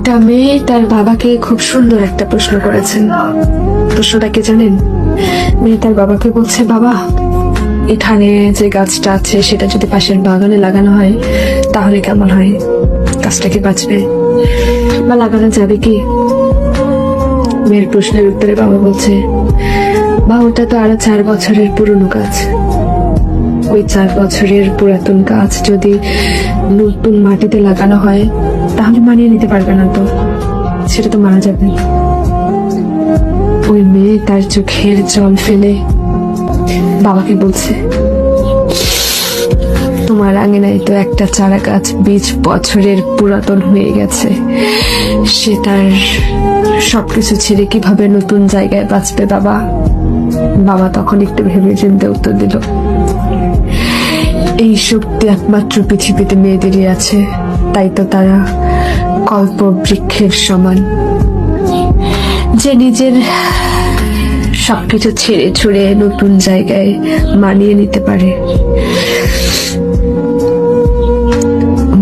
একটা মেয়ে তার বাবাকে খুব সুন্দর একটা প্রশ্ন করেছেন। প্রশ্নটা কি জানেন? মেয়ে তার বাবাকে বলছে, বাবা, এখানে যে গাছটা আছে সেটা যদি পাশের বাগানে লাগানো হয় তাহলে কেমন হয়? গাছটা কি বাঁচবে বা লাগানো যাবে কি? মেয়ের প্রশ্নের উত্তরে বাবা বলছে, বা ওটা তো আরো 4 বছরের পুরনো গাছ। ওই 4 বছরের পুরাতন গাছ যদি নতুন মাটিতে লাগানো হয় তাহলে মানিয়ে নিতে পারবে না, তো সেটা তো মারা যাবে। ওই মেয়ে তার চোখের জল ফেলে বাবাকে বলছে, তোমার আঙিনায় তো একটা চারা গাছ 20 বছরের পুরাতন হয়ে গেছে, সে তার সবকিছু ছেড়ে কিভাবে নতুন জায়গায় বাঁচবে বাবা? বাবা তখন একটু ভেবে চিন্তে উত্তর দিল, এই শক্তি একমাত্র পৃথিবীতে মেয়েদেরই আছে, তাই তো তারা কল্প বৃক্ষের সমান, যে নিজের সবকিছু ছেড়ে ছুড়ে নতুন জায়গায় মানিয়ে নিতে পারে,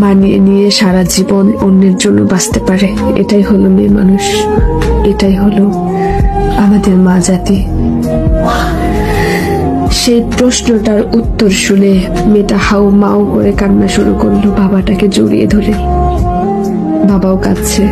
মানিয়ে নিয়ে সারা জীবন অন্যের জন্য বাঁচতে পারে। এটাই হলো মেয়ে মানুষ, এটাই হলো আমাদের মা জাতি। সেই প্রশ্নটার উত্তর শুনে মেয়েটা হাউ মাউ করে কান্না শুরু করলো, বাবাটাকে জড়িয়ে ধরে। বাবাও কাঁদছে।